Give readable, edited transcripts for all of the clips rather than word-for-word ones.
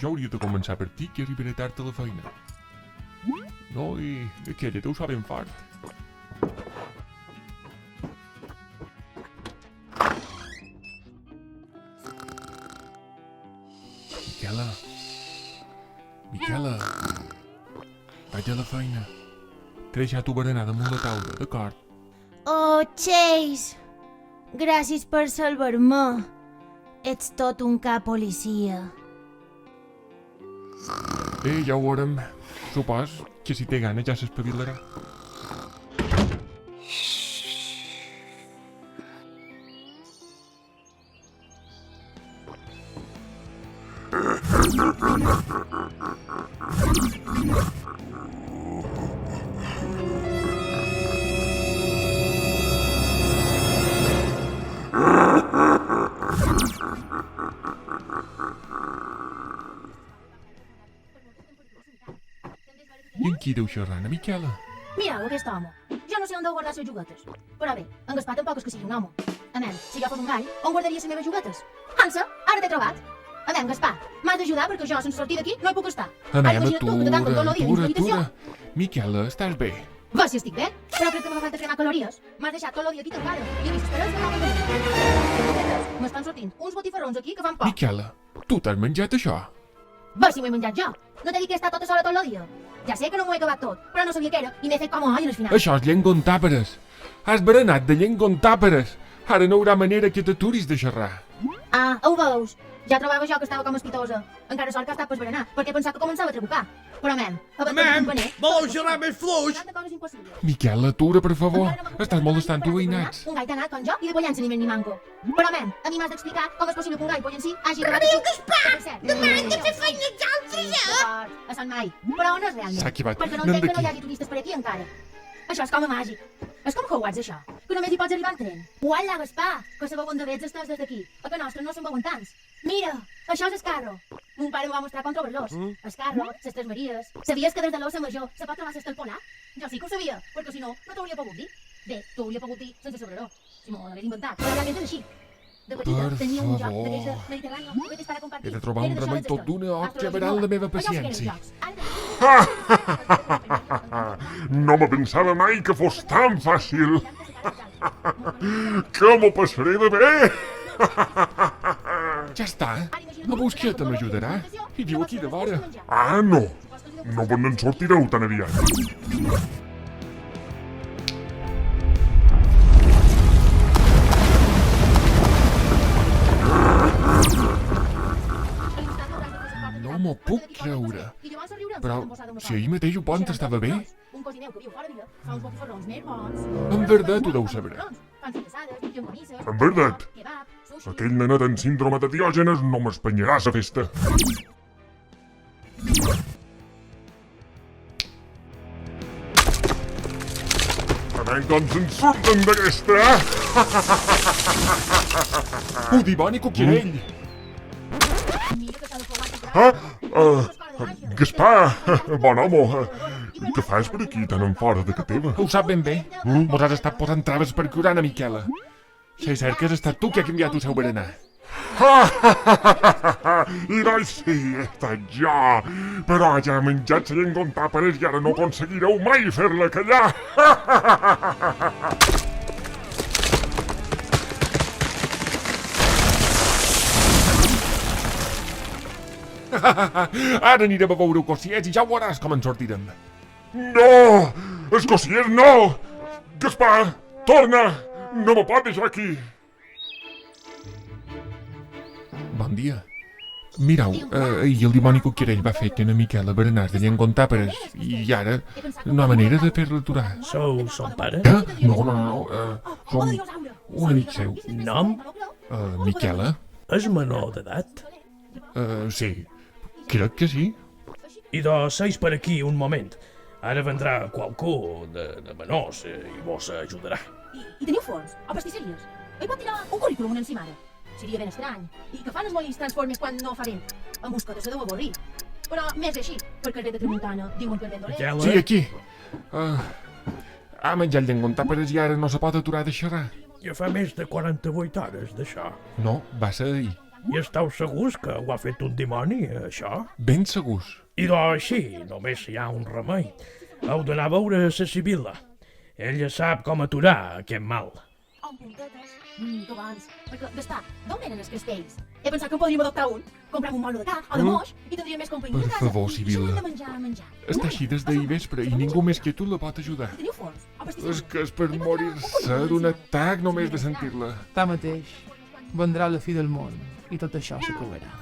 Jo hauria de començar per ti, que arribaré tard a la feina. No, i aquella deu ser ben fort. Miquela, vaig a la feina. T'he deixat ho berenar damunt la taula, d'acord? Oh, Chase! Gràcies per salvar-me. Ets tot un cap policia. Bé, ja ho veurem. Supos que si té gana ja s'espavilarà. I en qui deu xerrant, Miquela? Mireu aquest home. Jo no sé on deu guardar les juguetes. Però bé, en Gaspar tampoc és que sigui un home. Amem, si jo fos un gall, on guardaria les meves juguetes? Hansa, ara t'he trobat. Amem, Gaspar, m'has d'ajudar perquè jo, sense sortir d'aquí, no hi puc estar. Anem, atura. Miquela, estàs bé? Va, si estic bé, però crec que m'ha falta cremar calories. M'has deixat tot el dia aquí tancada i he vist esperes que no m'han m'estan sortint uns botifarrons aquí que fan por. Miquela, tu t'has menjat això? Va, si m'ho he menjat jo. No t'he dit que he estat tota sola tot el dia. Ja sé que no m'ho he acabat tot, però no sabia què era i m'he fet com a oi al final. Això és llengua amb tàperes. Has berenat de llengua amb tàperes. Ara no hi haurà manera que t'aturis de xerrar. Ah, ho veus? Ja trobava jo que estava com espitosa. Encara sort que ha estat per berenar, perquè pensava que començava a trabucar. Però, mem, voleu xerrar més fluix? Miquela, atura, per favor. Estàs molestant tu veïnats. Un gall tan alt com jo i de pollença ni més ni manco. Però, mem, a mi m'has d'explicar com és possible que un gall pollencí hagi acabat Adéu, Gaspar! Demà hem de fer feina els altres, A Sant Mai. Però on és realment? S'ha acabat. Perquè no entenc que no hi hagi turistes per aquí encara. Això és com a màgic. És com Hogwarts, això, que només hi pots arribar en tren. Uala, Gaspar, que sabeu on de vets estàs des d'aquí. A que nostres no se'n veuen tants. Mira, això és el carro. Mon pare m'ho va mostrar quan trobar-los. El carro, les Tres Maries. Sabies que des de l'Ossa Major se pot trobar l'estel polar? Jo sí que ho sabia, perquè si no, no t'ho hauria pogut dir. Bé, t'ho hauria pogut dir sense saber-ho, si m'ho hagués inventat. Però realment és així. De petita tenia un joc d'aquells de Mediterrani, que fes para compartir. He de trobar un remei tot d'una o acabaran la meva paciència. No me pensava mai que fos tan fàcil. Que m'ho passaré de bé. Ja està. La busqueta m'ajudarà. I viu aquí de vora. Ah, no. No me'n sortireu tan aviat. No m'ho puc creure. Però si ahir mateix el pont estava bé. En veritat ho deu saber. En veritat. Aquell nenet amb síndrome de Diògenes no m'espanyarà a la festa. A veure com se'n surten d'aquesta, Un Dimoni Cucarell. Gaspar, bon home, què fas per aquí tan en fora de ca teva? Ho sap ben bé. Mos has estat posant traves per curar a Miquela. Si és cert que has estat tu que ha canviat el seu berenar. I doncs sí, he estat jo. Però ja he menjat la llengua amb tàperes i ara no aconseguireu mai fer-la callar. Ara anirem a veure cosiers i ja ho veuràs com en sortirem. No! Escociers, no! Gaspar, torna! No me pot deixar aquí! Bon dia. Mireu, ahir el Dimoni Cucarell va fer que na Miquela berenars de llengua amb tàperes i ara no ha manera de fer-la aturar. Sou son pare? No, som un amic seu. Nom? Miquela? És menor d'edat? Sí, crec que sí. I seis per aquí un moment. Ara vendrà qualcú de menors i vos ajudarà. I teniu forns o pastisseries? Oi pot tirar un currículum una encimada? Seria ben estrany. I que fan els molins transformes quan no fa vent? En buscota se deu avorrir. Però més així, perquè el vent de tramuntana diuen que el vent dolent. Miquela? Sí, aquí. Ha menjat llengua amb tàperes i ara no se pot aturar de xerrar. Ja fa més de 48 hores d'això. No, va ser ahir. I esteu segurs que ho ha fet un dimoni, això? Ben segurs. I doncs així, només hi ha un remei. Heu d'anar a veure la Sibila. Ella sap com aturar aquest mal. On puntetes? Que bons. Perquè, Gaspar, d'on venen els castells? He pensat que en podríem adoptar un. Comprem un mono de ca o de moix i tindríem més companyia Per a casa. favor, I Sibila. això hem de menjar. Està així des d'ahir vespre i ningú més que tu la pot ajudar. Teniu forns? O pastissos? És que és per morir-se d'un atac només de sentir-la. Tanmateix, vendrà la fi del món i tot això s'acabarà.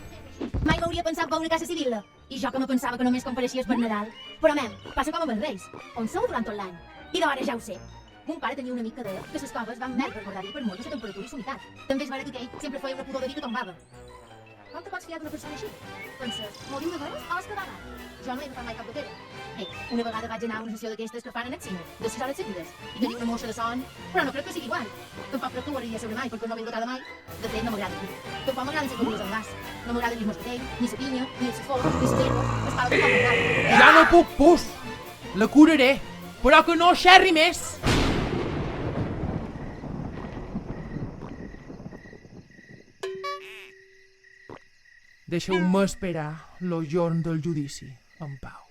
Mai m'hauria pensat veure casa civil, i jo que me pensava que només compareixies per Nadal. Però, mem, passa com amb els reis, on sou durant tot l'any. I d'hora ja ho sé. Mon pare tenia un amic que deia que les coves van mer per guardar-hi per molt de la temperatura i l'humitat. També és vera que aquell sempre feia una pudor de vi que tombava. Com te pots fiar d'una persona així? Penses, m'ho diu de veres o és que va mal? Jo no he agafat mai cap boquera. Bé, una vegada vaig anar a una sessió d'aquestes que fan en el cine, de 6 hores seguides, i tenia una moixa de son, però no crec que sigui igual. Tampoc crec que ho hauria sobre mai, perquè no m'he dotada mai. De fet, no m'agrada dir. Tampoc m'agraden les begudes amb gas. No m'agrada ni el moscatell, ni la pinya, ni el sifó, ni la llengua, les pales tampoc m'agraden. Ja no puc, pus! La curaré, però que no xerri més! Deixeu-me esperar el jorn del judici en pau.